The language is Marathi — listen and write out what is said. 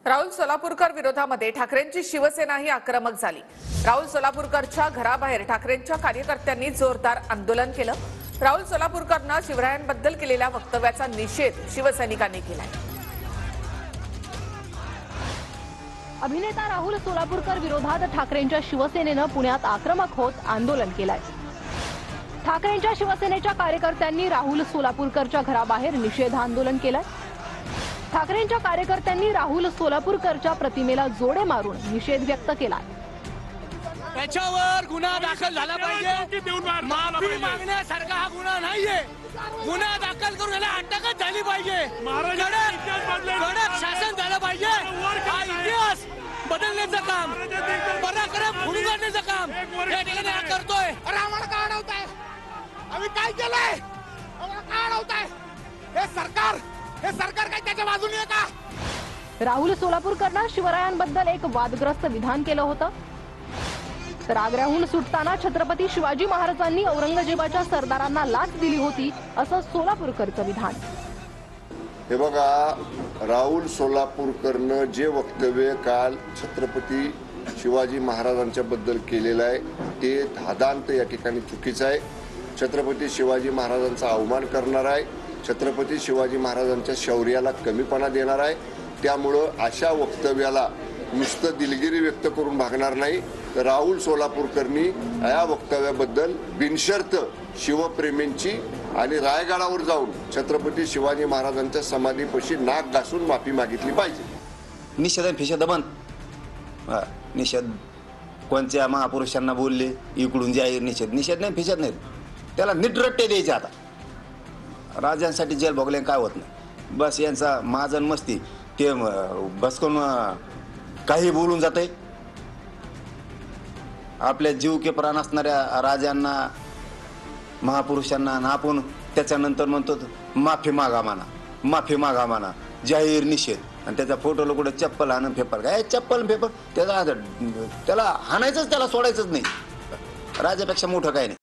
राहुल सोलापूरकर विरोधामध्ये ठाकरेंची शिवसेनाही आक्रमक झाली। राहुल सोलापूरकरच्या घराबाहेर ठाकरेंच्या कार्यकर्त्यांनी जोरदार आंदोलन केलं। राहुल सोलापूरकरनं शिवरायांबद्दल केलेल्या वक्तव्याचा निषेध शिवसैनिकांनी केलाय। अभिनेता राहुल सोलापूरकर विरोधात ठाकरेंच्या शिवसेनेनं पुण्यात आक्रमक होत आंदोलन केलंय। ठाकरेंच्या शिवसेनेच्या कार्यकर्त्यांनी राहुल सोलापूरकरच्या घराबाहेर निषेध आंदोलन केलंय। ठाकरेंच्या कार्यकर्त्यांनी राहुल सोलापूरकरच्या प्रतिमेला जोडे मारून निषेध व्यक्त केला। त्याच्यावर गुन्हा दाखल झाला पाहिजे। माफी मागण्यासारखा हा गुन्हा नाहीये। गुन्हा दाखल करून याला अटकच झाली पाहिजे। कडक शासन झालं पाहिजे। हा इतिहास बदलण्याचं काम, पराक्रम पुढे करण्याचं काम या ठिकाणी हा करतोय। अरे आम्हाला का अडवताय? आम्ही काय केलंय? आम्हाला का अडवताय? हे सरकार काय त्याच्या बाजूने आहे का? राहुल सोलापूरकरनं शिवरायांबद्दल एक वादग्रस्त विधान केलं होतं। तर आग्र्याहून सुटताना छत्रपती शिवाजी महाराजांनी औरंगजेबाच्या सरदारांना लाच दिली होती असं सोलापूरकरचं विधान। हे बघा, राहुल सोलापूरकरनं जे वक्तव्य काल छत्रपती शिवाजी महाराजांच्या बद्दल केलेलं आहे ते धादांत या ठिकाणी चुकीचं आहे। छत्रपती शिवाजी महाराजांचा अवमान करणार आहे, छत्रपती शिवाजी महाराजांच्या शौर्याला कमीपणा देणार आहे। त्यामुळं अशा वक्तव्याला नुसतं दिलगिरी व्यक्त करून भागणार नाही। तर राहुल सोलापूरकरनी या वक्तव्याबद्दल बिनशर्त शिवप्रेमींची आणि रायगडावर जाऊन छत्रपती शिवाजी महाराजांच्या समाधीपाशी नाक घासून माफी मागितली पाहिजे। निषेध फिषेध बंद, निषेध कोणत्या महापुरुषांना बोलले इकडून जाहीर निषेध नाही, फिषेध नाही, त्याला नीटरट्टे द्यायचे। आता राजांसाठी जेल भोगले काय होत नाही, बस यांचा महाजन मस्ती ते बसकून काही बोलून जाते। आपल्या जीव के प्राण असणाऱ्या राजांना महापुरुषांना आपण त्याच्यानंतर म्हणतो माफी मागा म्हणा, जाहीर निषेध, आणि त्याचा फोटोला कुठे चप्पल हाणून फेपर, काय चप्पल फेपर त्याला हाणायचंच, त्याला सोडायचंच नाही। राजापेक्षा मोठं काय नाही।